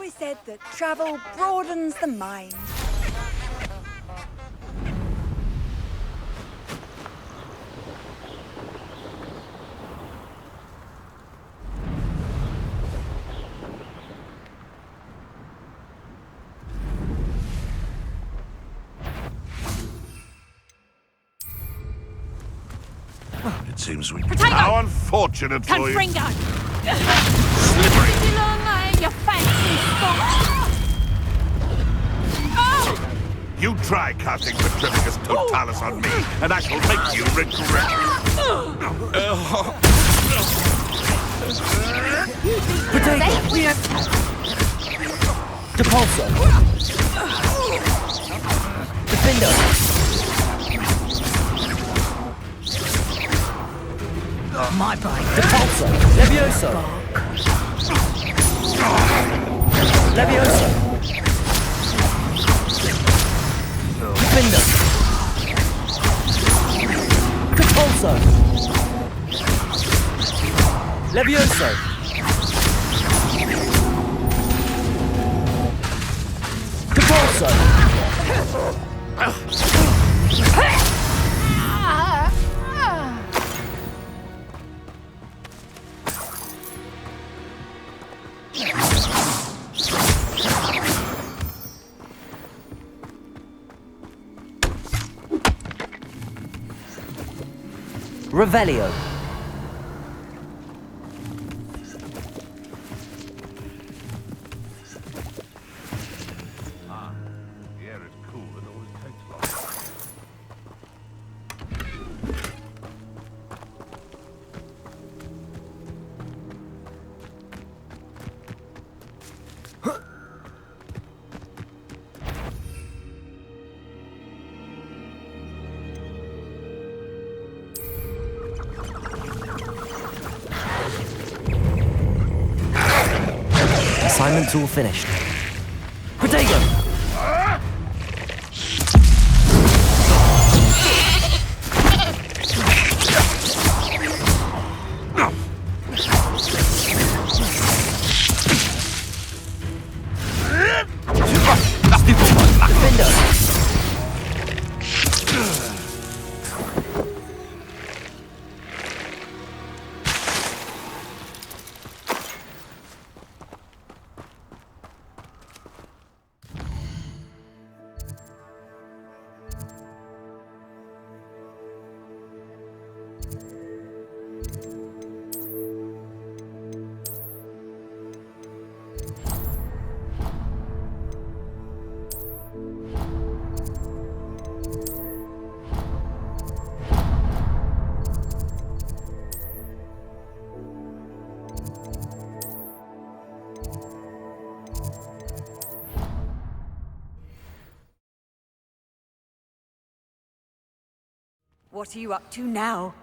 always said that travel broadens the mind. It seems we... Potato! How unfortunate for you! Confringo! Slippery! You fancy sport! Oh! You try casting Petrificus Totalis on me, and I shall make you regret Potato! Depulso! Defendo! My brain. Depulso! Levioso! Levioso! Defendo! Depulso! Levioso! Depulso! Revelio. The air is cool and always takes long. Assignment's all finished. Potato! What are you up to now?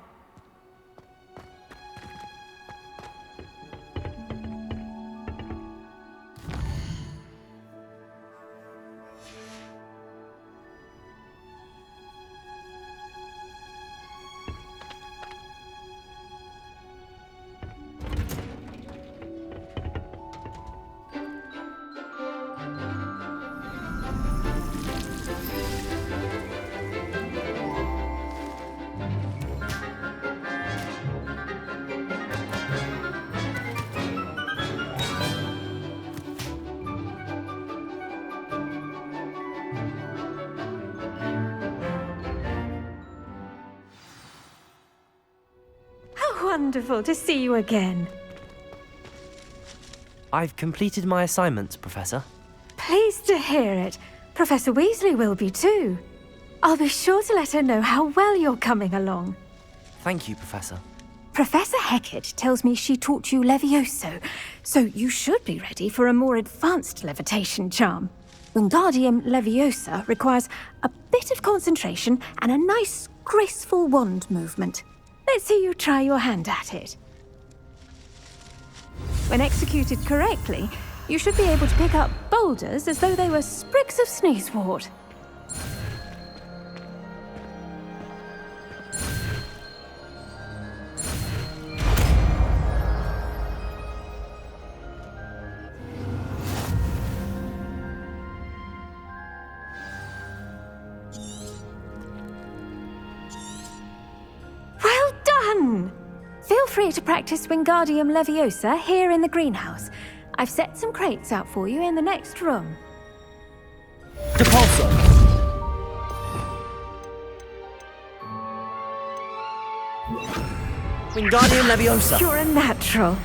Wonderful to see you again. I've completed my assignments, Professor. Pleased to hear it. Professor Weasley will be too. I'll be sure to let her know how well you're coming along. Thank you, Professor. Professor Hecat tells me she taught you Levioso, so you should be ready for a more advanced levitation charm. Wingardium Leviosa requires a bit of concentration and a nice, graceful wand movement. Let's see you try your hand at it. When executed correctly, you should be able to pick up boulders as though they were sprigs of sneezewort. free to practice Wingardium Leviosa here in the greenhouse. I've set some crates out for you in the next room. Depulso. Wingardium Leviosa. You're a natural.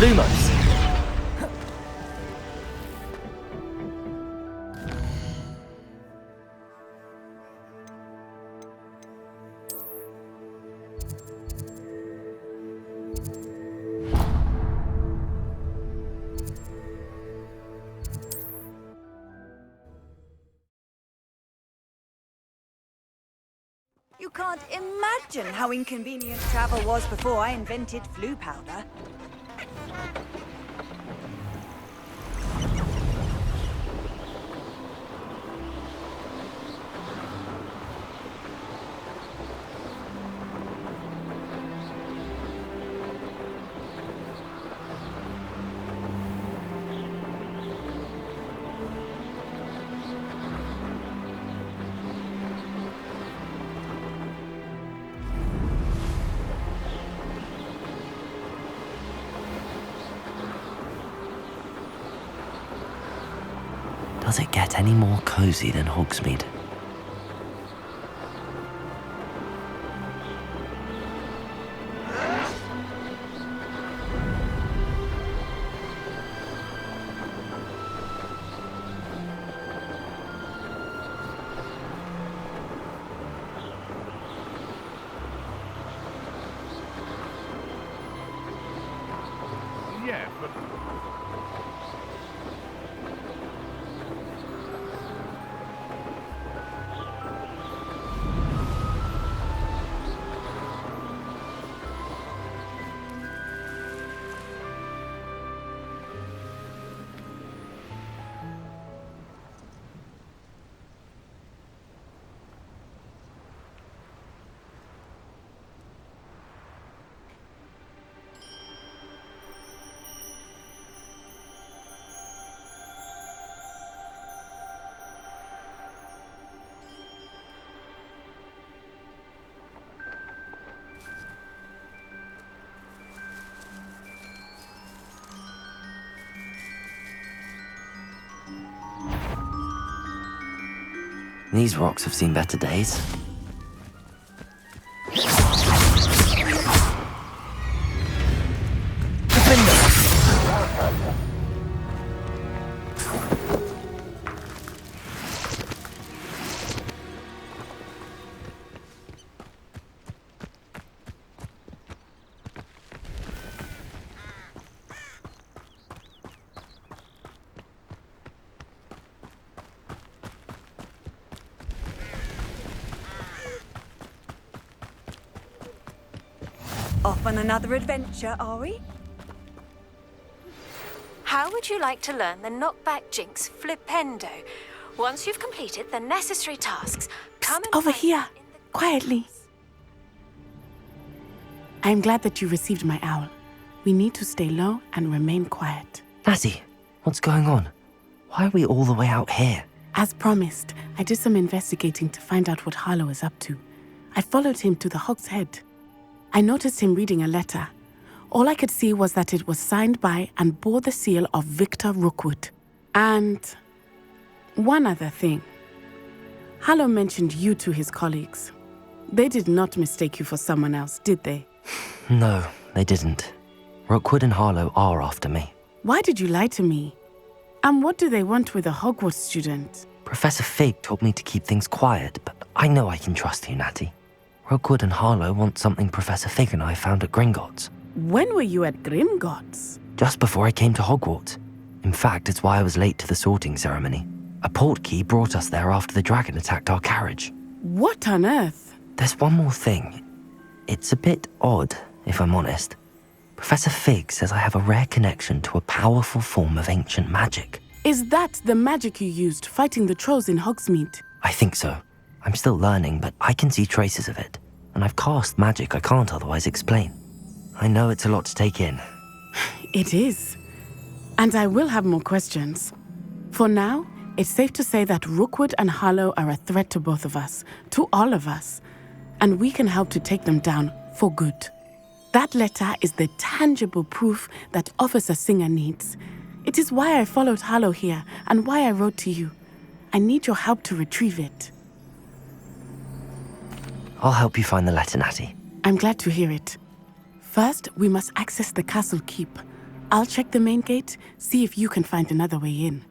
Lumos. You can't imagine how inconvenient travel was before I invented flu powder. Does it get any more cozy than Hogsmeade? Yeah, but These rocks have seen better days. Off on another adventure, are we? How would you like to learn the knockback jinx flipendo? Once you've completed the necessary tasks, come and Over find here, me in the quietly. I'm glad that you received my owl. We need to stay low and remain quiet. Natty, what's going on? Why are we all the way out here? As promised, I did some investigating to find out what Harlow is up to. I followed him to the Hog's Head. I noticed him reading a letter. All I could see was that it was signed by and bore the seal of Victor Rookwood. And one other thing. Harlow mentioned you to his colleagues. They did not mistake you for someone else, did they? No, they didn't. Rookwood and Harlow are after me. Why did you lie to me? And what do they want with a Hogwarts student? Professor Fig told me to keep things quiet, but I know I can trust you, Natty. Rookwood and Harlow want something Professor Fig and I found at Gringotts. When were you at Gringotts? Just before I came to Hogwarts. In fact, it's why I was late to the sorting ceremony. A portkey brought us there after the dragon attacked our carriage. What on earth? There's one more thing. It's a bit odd, if I'm honest. Professor Fig says I have a rare connection to a powerful form of ancient magic. Is that the magic you used fighting the trolls in Hogsmeade? I think so. I'm still learning, but I can see traces of it. And I've cast magic I can't otherwise explain. I know it's a lot to take in. It is. And I will have more questions. For now, it's safe to say that Rookwood and Harlow are a threat to both of us, to all of us. And we can help to take them down for good. That letter is the tangible proof that Officer Singer needs. It is why I followed Harlow here and why I wrote to you. I need your help to retrieve it. I'll help you find the letter, Natty. I'm glad to hear it. First, we must access the castle keep. I'll check the main gate, see if you can find another way in.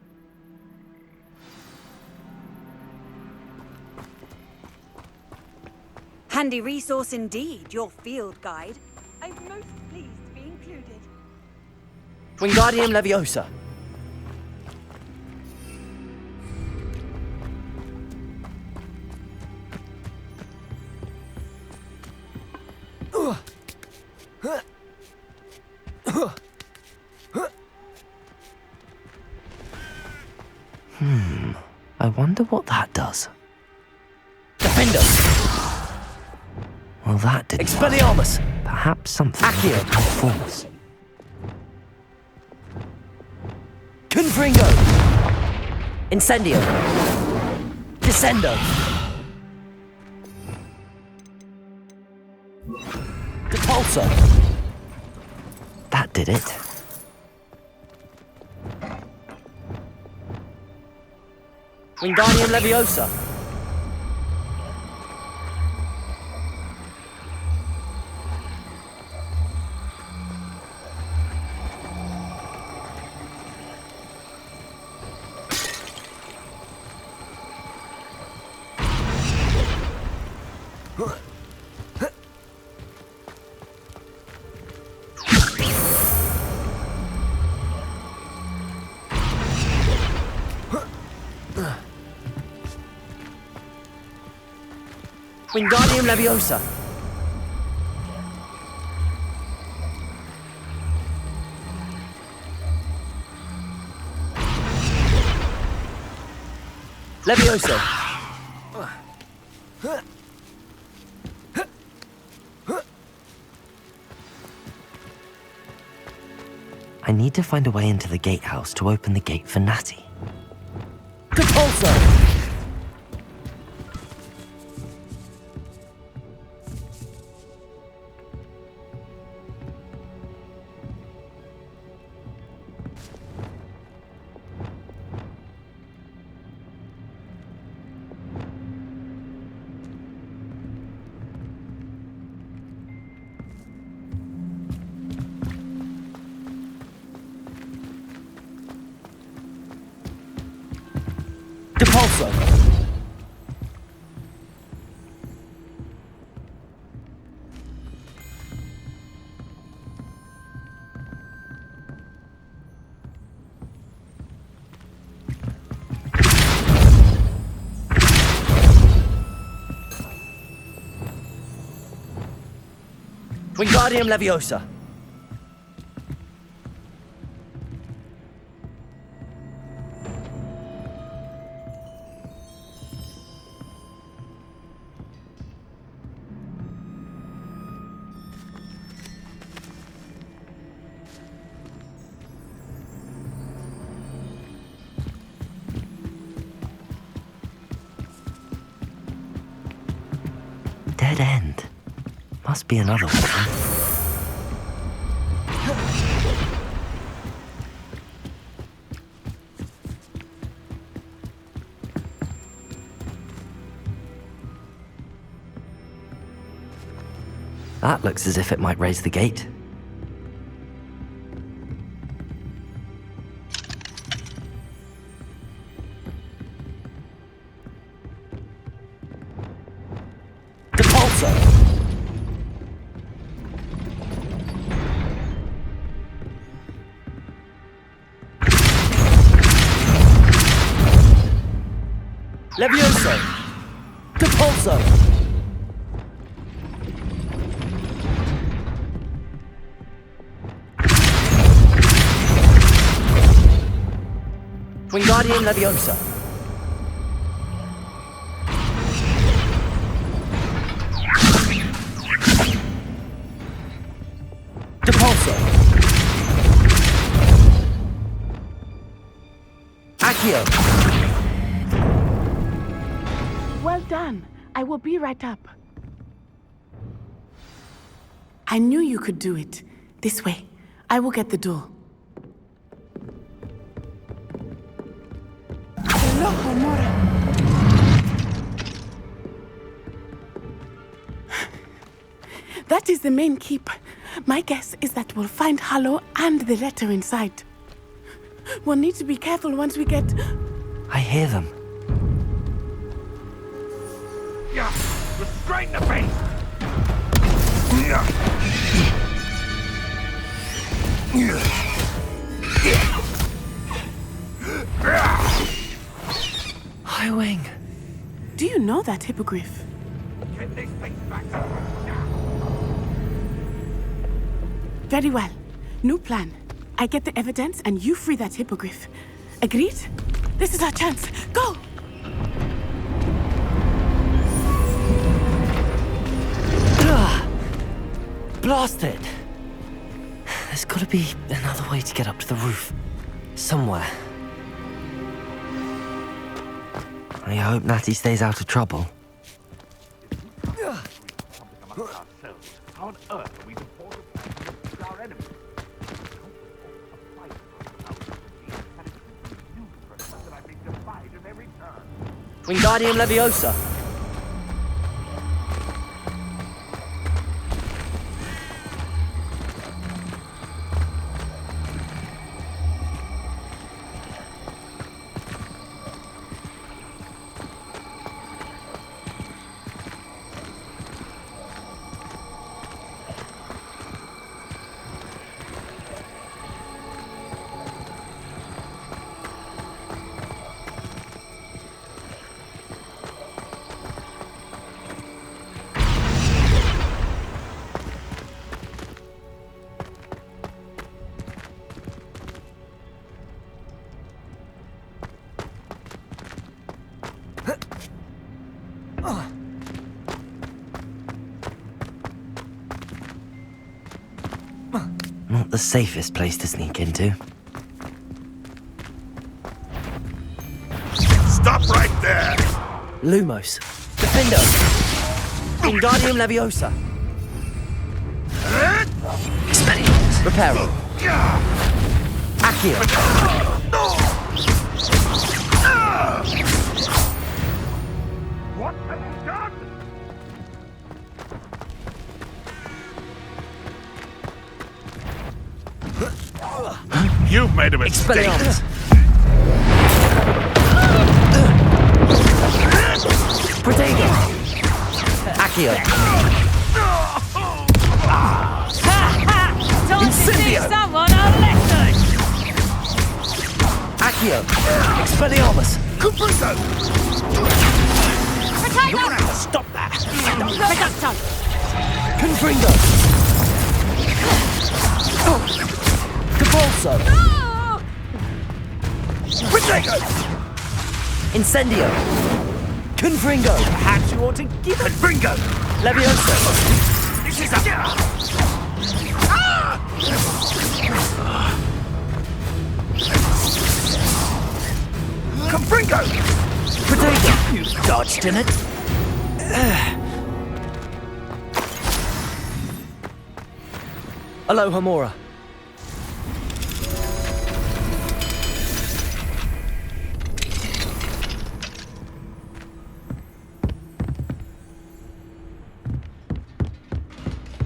Handy resource indeed, your field guide. I'm most pleased to be included. Wingardium Leviosa. I wonder what that does. Defender. Well, that didn't work. Expelliarmus. Perhaps something Accio. with force. Confringo. Incendio. Descendo. Depulso. That did it. Wingardium Leviosa. Wingardium Leviosa. Leviosa. I need to find a way into the gatehouse to open the gate for Natty. Depulso. Depulso. Wingardium Leviosa. Dead end. Must be another one. That looks as if it might raise the gate. Depulso. Levioso. Depulso. Wingardium Leviosa. Accio. Well done. I will be right up. I knew you could do it. This way. I will get the door. Hello, Homura. That is the main keep. My guess is that we'll find Harlow and the letter inside. We'll need to be careful once we get... I hear them. Yeah, straight in the face. High Wing. Do you know that hippogriff? Get this thing back. Very well. New plan. I get the evidence and you free that hippogriff. Agreed? This is our chance. Go! Blasted! There's gotta be another way to get up to the roof. Somewhere. I hope Natty stays out of trouble. How on earth are we to form a plan against our enemies? That I've been defied at every turn. Wingardium Leviosa. Not the safest place to sneak into. Stop right there! Lumos. Defendo. Wingardium Leviosa. Expelliarmus. Reparo. Accio. What have you done? You've made a mistake. Expelliarmus. Protego. Accio. Time to Incendio. teach someone a lesson! Accio. Expelliarmus. Cupriso! Protego! You're gonna have to stop that! Reducto! Confringo. Capolso. Protego! Incendio. Confringo. Perhaps you ought to give it Bringo! Leviosa. This is a... Confringo! Protego. You dodged in it. Aloha Mora.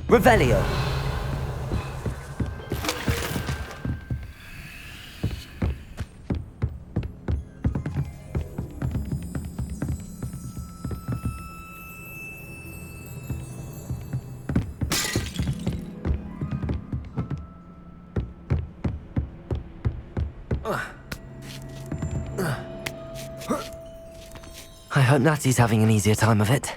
Revelio. I hope Natty's having an easier time of it.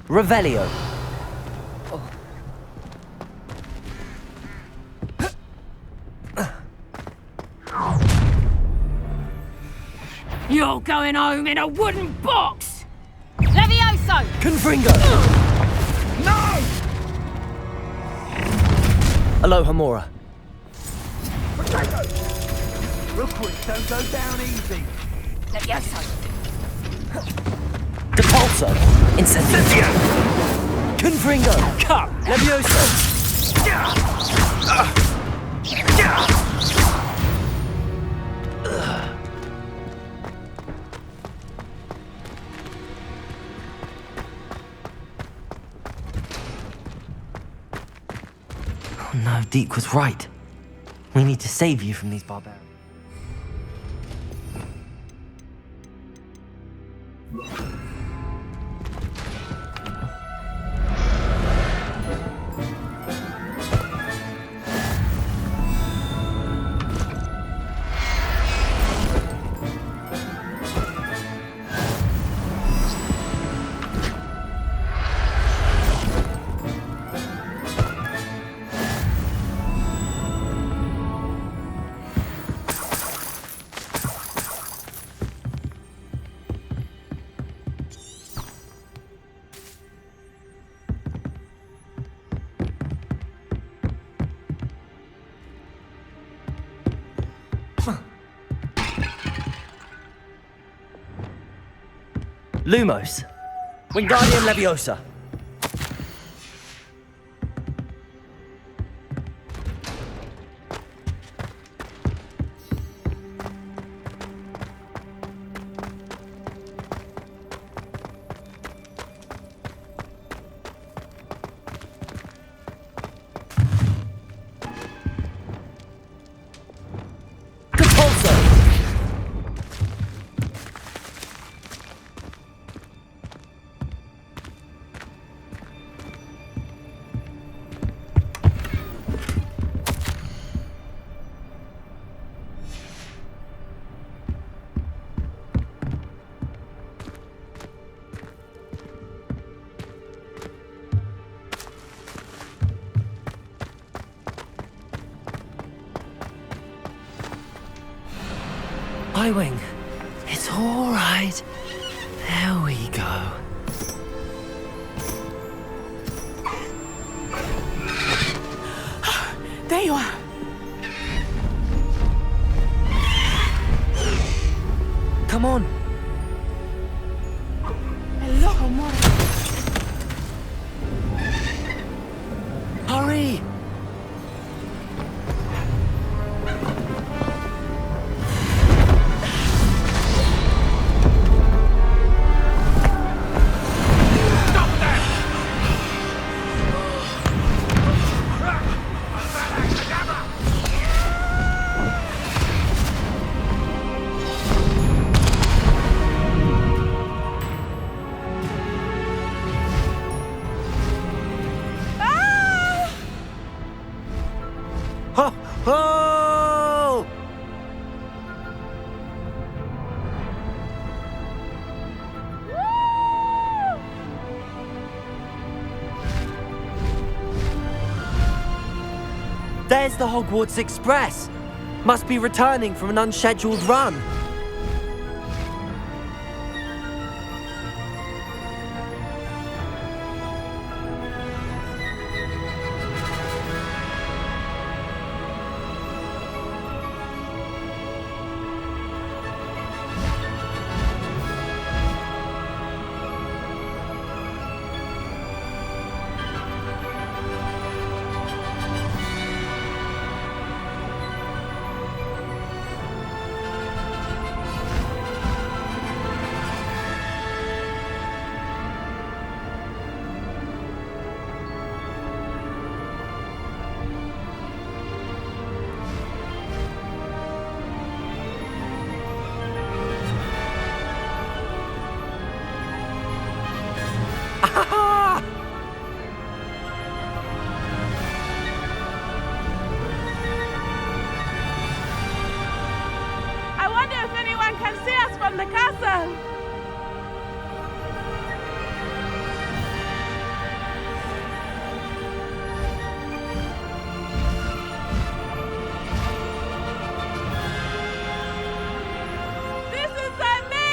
Revelio. You're going home in a wooden box! Levioso! Confringo! No! Aloha Mora. Real quick, don't go down easy. Levioso! Depulso. Incendio. Confringo. Come! Levioso. Oh no, Deke was right. We need to save you from these barbarians. Lumos. Wingardium Leviosa. I-Wing, it's all right. There we go. There you are. Come on. Hello, Mora. Hurry! Ho! Ho! There's the Hogwarts Express. Must be returning from an unscheduled run. I wonder if anyone can see us from the castle. This is amazing!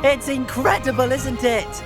It's incredible, isn't it?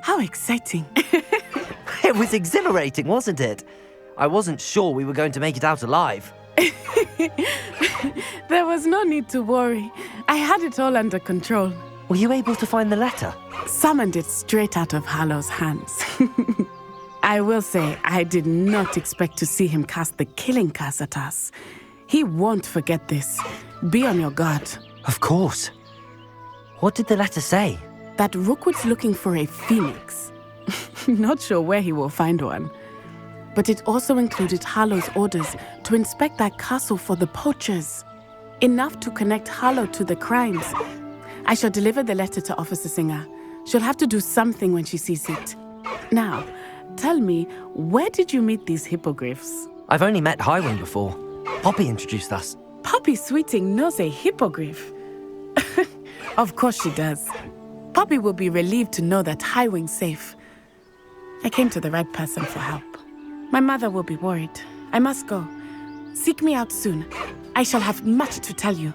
How exciting. It was exhilarating, wasn't it? I wasn't sure we were going to make it out alive. There was no need to worry. I had it all under control. Were you able to find the letter? Summoned it straight out of Harlow's hands. I will say, I did not expect to see him cast the killing curse at us. He won't forget this. Be on your guard. Of course. What did the letter say? That Rookwood's looking for a phoenix. Not sure where he will find one. But it also included Harlow's orders to inspect that castle for the poachers. Enough to connect Harlow to the crimes. I shall deliver the letter to Officer Singer. She'll have to do something when she sees it. Now, tell me, where did you meet these hippogriffs? I've only met Highwing before. Poppy introduced us. Poppy Sweeting knows a hippogriff. Of course she does. Poppy will be relieved to know that Highwing's safe. I came to the right person for help. My mother will be worried. I must go. Seek me out soon. I shall have much to tell you.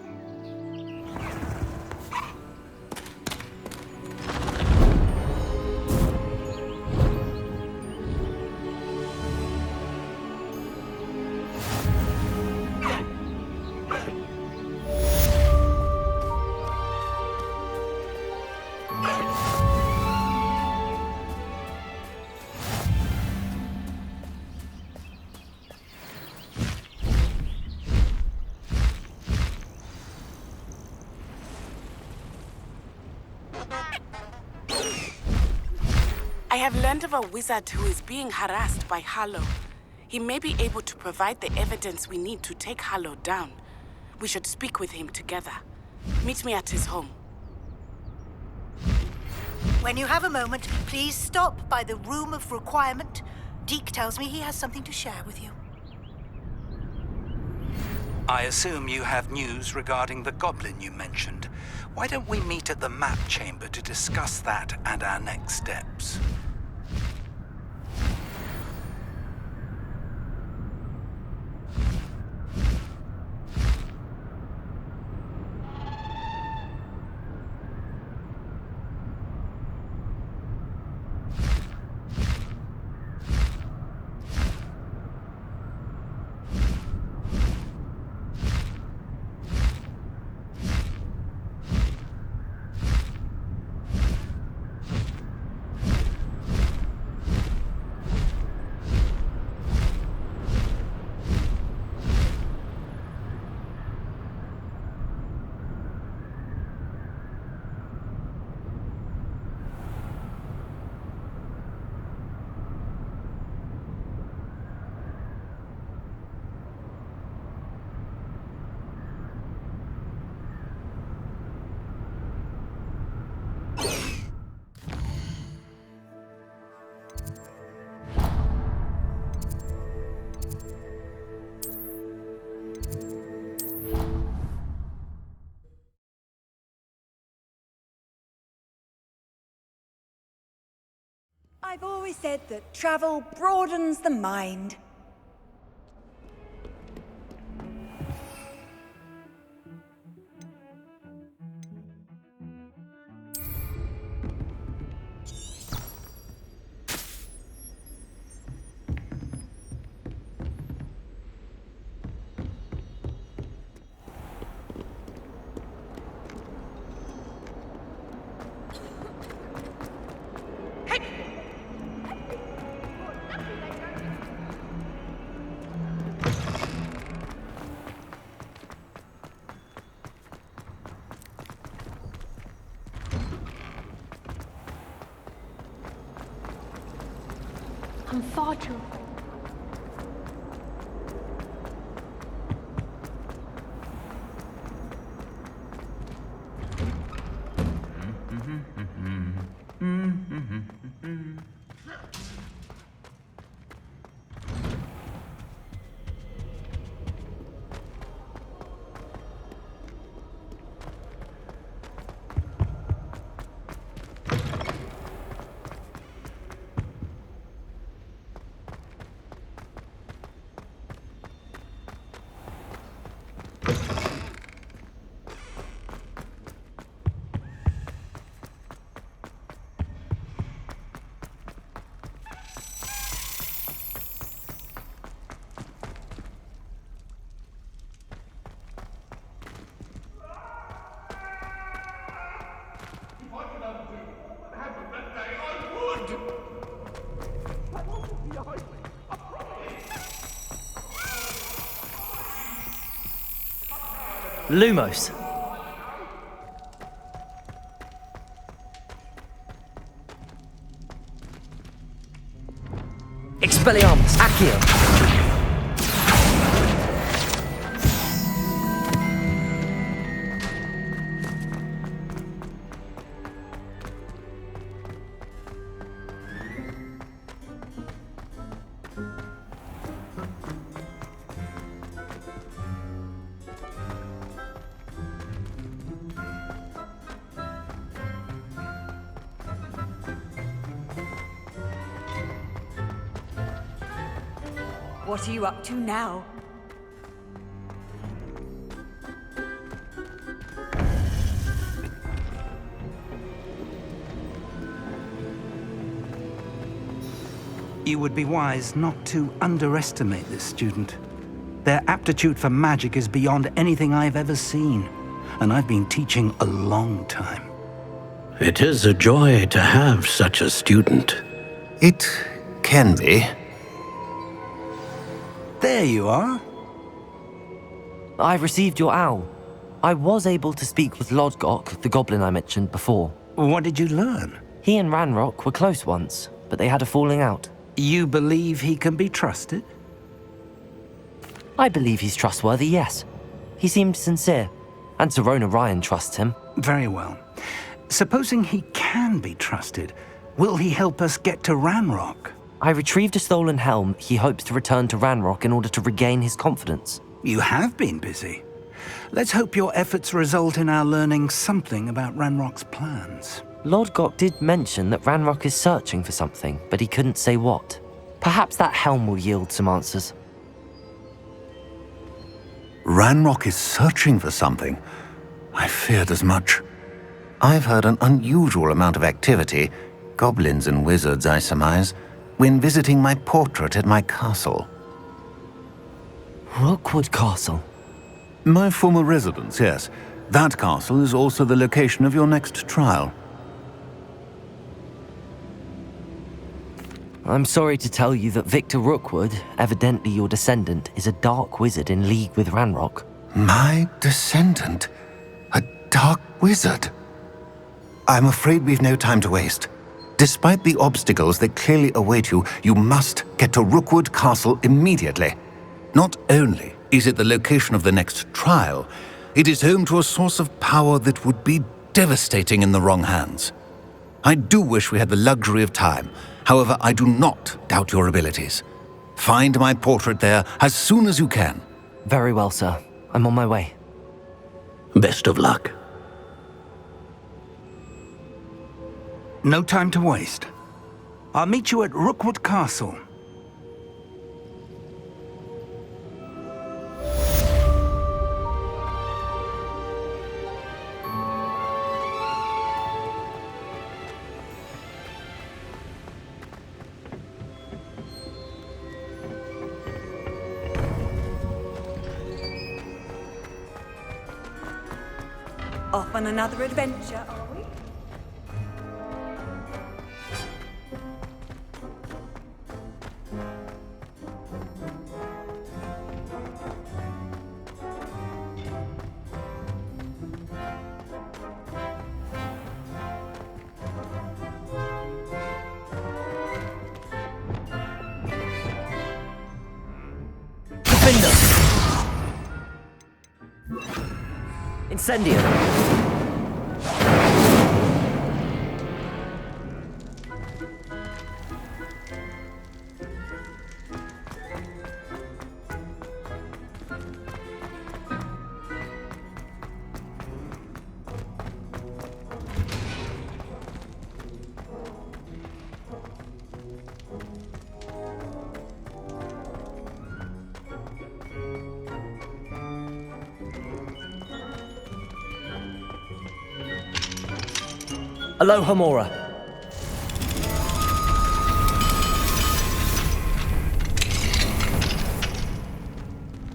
I have learned of a wizard who is being harassed by Harlow. He may be able to provide the evidence we need to take Harlow down. We should speak with him together. Meet me at his home. When you have a moment, please stop by the room of requirement. Deek tells me he has something to share with you. I assume you have news regarding the goblin you mentioned. Why don't we meet at the map chamber to discuss that and our next steps? I've always said that travel broadens the mind. I'm far too... Lumos. Expelliarmus. Accio. What are you up to now? You would be wise not to underestimate this student. Their aptitude for magic is beyond anything I've ever seen, and I've been teaching a long time. It is a joy to have such a student. It can be. There you are. I received your owl. I was able to speak with Lodgok, the goblin I mentioned before. What did you learn? He and Ranrock were close once, but they had a falling out. You believe he can be trusted? I believe he's trustworthy, yes. He seemed sincere, and Serona Ryan trusts him. Very well. Supposing he can be trusted, will he help us get to Ranrock? I retrieved a stolen helm he hopes to return to Ranrock in order to regain his confidence. You have been busy. Let's hope your efforts result in our learning something about Ranrock's plans. Lodgok did mention that Ranrock is searching for something, but he couldn't say what. Perhaps that helm will yield some answers. Ranrock is searching for something? I feared as much. I've heard an unusual amount of activity, goblins and wizards, I surmise, when visiting my portrait at my castle. Rookwood Castle? My former residence, yes. That castle is also the location of your next trial. I'm sorry to tell you that Victor Rookwood, evidently your descendant, is a dark wizard in league with Ranrock. My descendant? A dark wizard? I'm afraid we've no time to waste. Despite the obstacles that clearly await you, you must get to Rookwood Castle immediately. Not only is it the location of the next trial, it is home to a source of power that would be devastating in the wrong hands. I do wish we had the luxury of time. However, I do not doubt your abilities. Find my portrait there as soon as you can. Very well, sir. I'm on my way. Best of luck. No time to waste. I'll meet you at Rookwood Castle. Off on another adventure, are we? Incendio! Aloha Mora.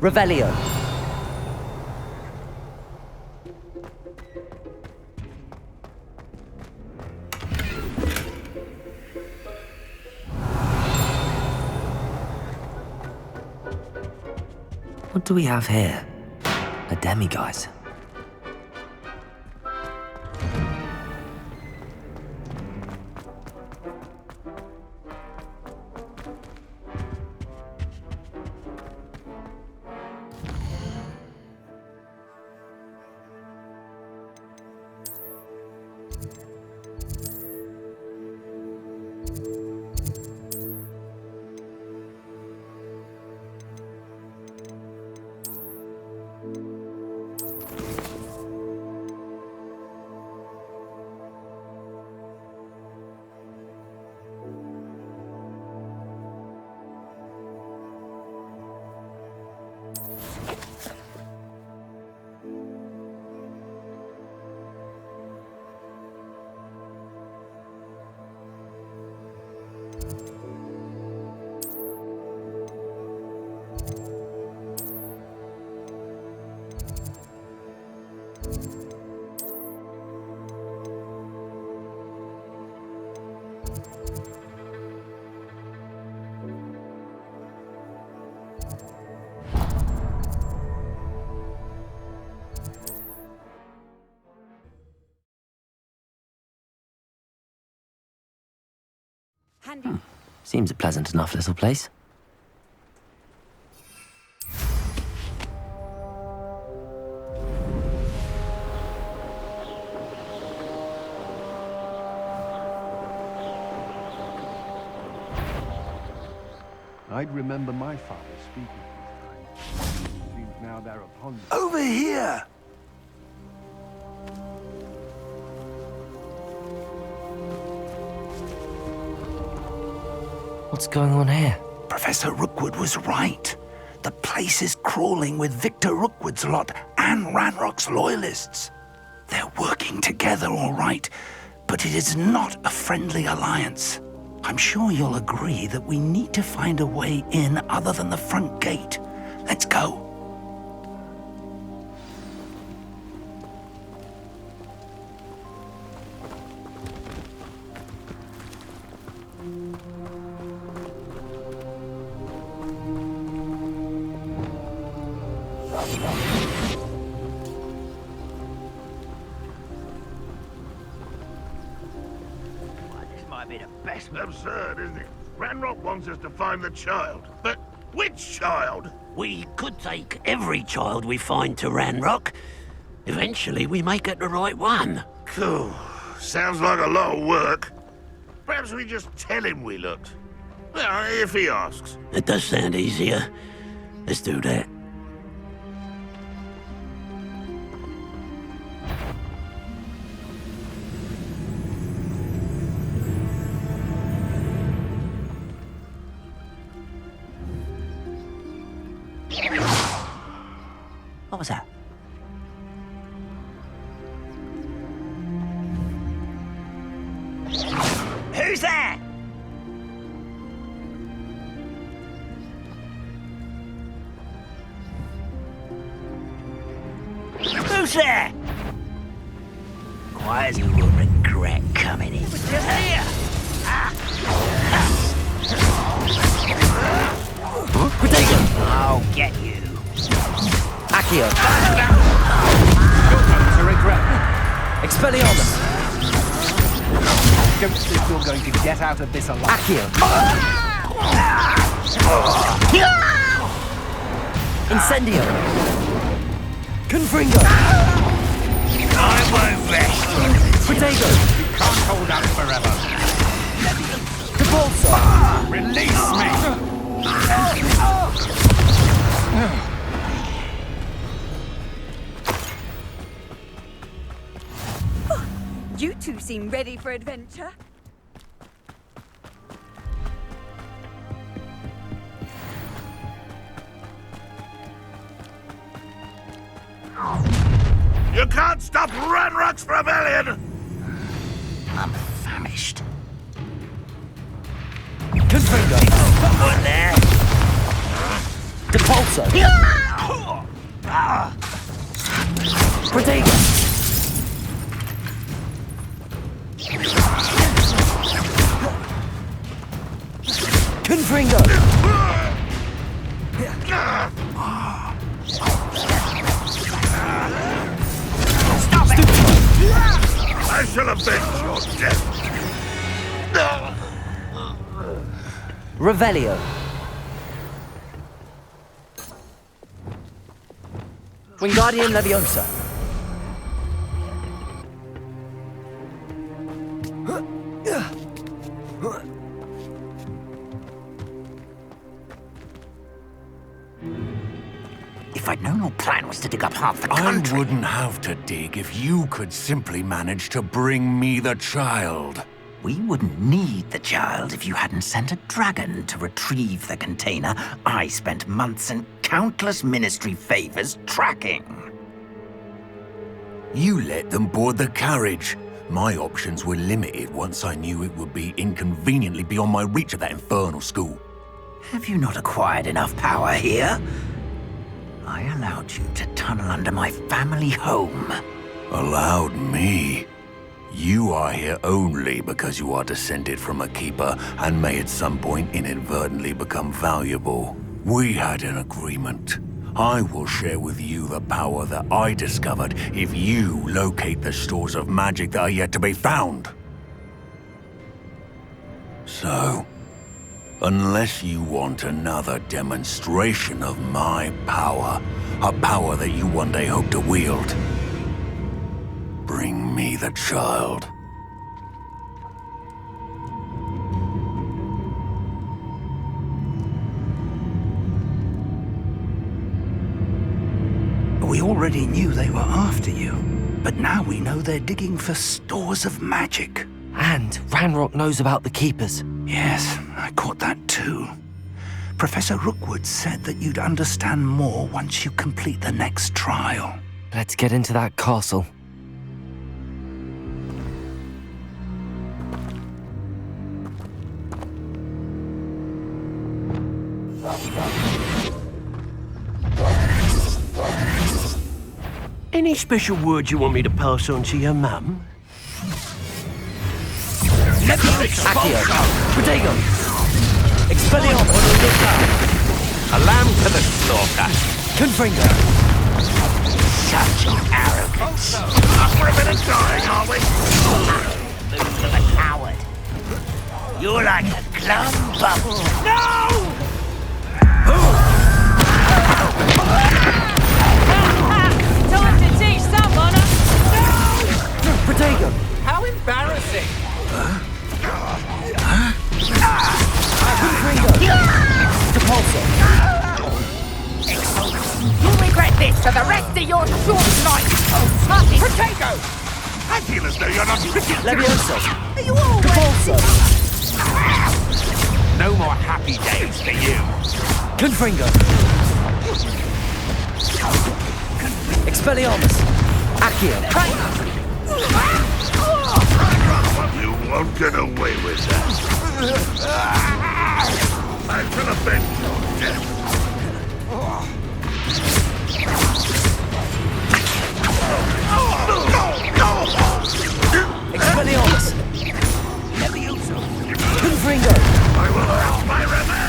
Revelio. What do we have here? A demiguise. Seems a pleasant enough little place. I'd remember my father speaking these times. Seems now they're upon me. Over here! What's going on here? Professor Rookwood was right. The place is crawling with Victor Rookwood's lot and Ranrock's loyalists. They're working together, all right, but it is not a friendly alliance. I'm sure you'll agree that we need to find a way in other than the front gate. Let's go. Absurd, isn't it? Ranrock wants us to find the child. But which child? We could take every child we find to Ranrock. Eventually we may get the right one. Cool. Sounds like a lot of work. Perhaps we just tell him we looked. Well, if he asks. It does sound easier. Let's do that. What was that? Who's there? Who's there? Quiet as you will regret coming in. Just here. I'll get you. Accio. You're going to regret. Expelliarmus. Don't think you're going to get out of this alive. Accio. Incendio. Confringo. I won't rest. Protego! You can't hold out forever. Repulsor! Release me! You two seem ready for adventure. You can't stop Ranrock's rebellion! I'm famished. Confringo! Someone there? Depulso! Protego! Confringo! Stop it! I shall avenge your death. Revelio. Wingardium Leviosa. If I'd known your plan was to dig up half the country... I wouldn't have to dig if you could simply manage to bring me the child. We wouldn't need the child if you hadn't sent a dragon to retrieve the container I spent months and countless ministry favors tracking. You let them board the carriage. My options were limited once I knew it would be inconveniently beyond my reach at that infernal school. Have you not acquired enough power here? I allowed you to tunnel under my family home. Allowed me? You are here only because you are descended from a keeper and may at some point inadvertently become valuable. We had an agreement. I will share with you the power that I discovered if you locate the stores of magic that are yet to be found. So, unless you want another demonstration of my power, a power that you one day hope to wield, bring me the child. We already knew they were after you, but now we know they're digging for stores of magic. And Ranrock knows about the Keepers. Yes, I caught that too. Professor Rookwood said that you'd understand more once you complete the next trial. Let's get into that castle. Any special words you want me to pass on to your mum? Accio. Protego. Expelliarmus. A lamb to the slaughter. Confringo. Such arrogance. We're a bit of dying, are we? Move of a coward. You're like a glum bubble. No! Time to teach someone. Protego. How embarrassing! Confringo. Depulso. You'll regret this for the rest of your short life. Potato! I feel as though you're not fitting. Leviosa. Are you all Depulso. No more happy days for you. Confringo. Expelliarmus. Accio. You won't get away with that. I shall avenge your death. Expelliarmus. Confringo. I will have my revenge.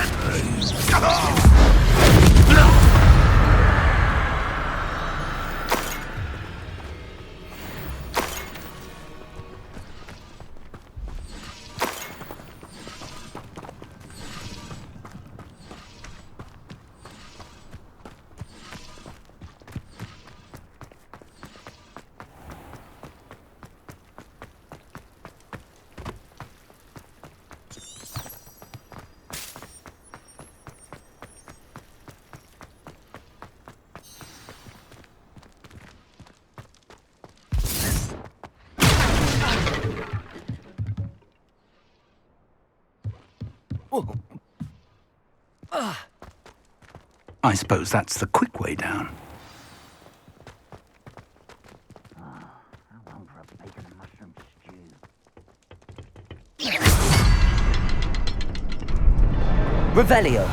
I suppose that's the quick way down. Revelio.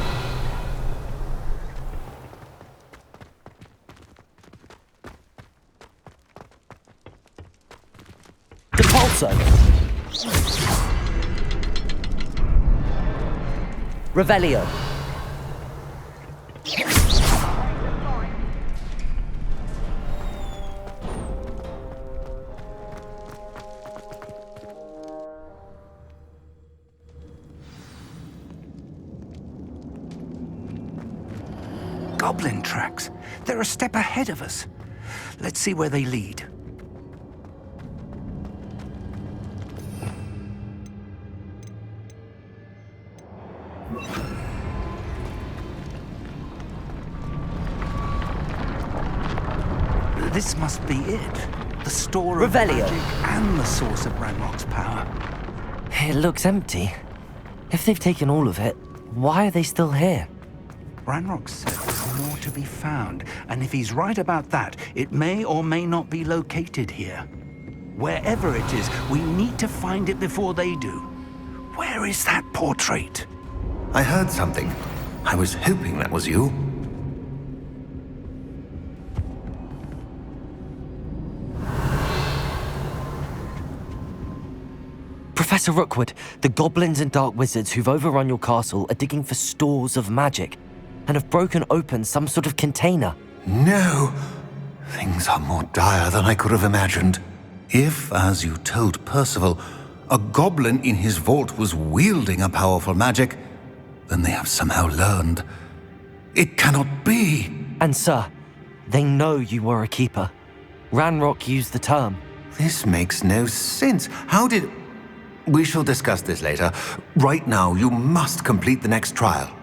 Depulso. Revelio. Goblin tracks. They're a step ahead of us. Let's see where they lead. This must be it. The store of Revelio. magic and the source of Ranrock's power. It looks empty. If they've taken all of it, why are they still here? Ranrock said there's more to be found, and if he's right about that, it may or may not be located here. Wherever it is, we need to find it before they do. Where is that portrait? I heard something. I was hoping that was you. Professor Rookwood, the goblins and dark wizards who've overrun your castle are digging for stores of magic and have broken open some sort of container. No! Things are more dire than I could have imagined. If, as you told Percival, a goblin in his vault was wielding a powerful magic, then they have somehow learned. It cannot be! And sir, they know you were a keeper. Ranrock used the term. This makes no sense. How did... We shall discuss this later. Right now, you must complete the next trial.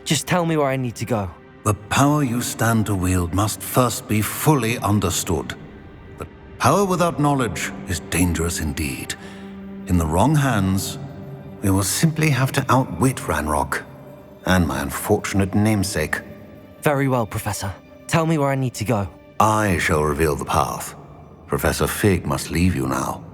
Just tell me where I need to go. The power you stand to wield must first be fully understood. But power without knowledge is dangerous indeed. In the wrong hands, we will simply have to outwit Ranrock and my unfortunate namesake. Very well, Professor. Tell me where I need to go. I shall reveal the path. Professor Fig must leave you now.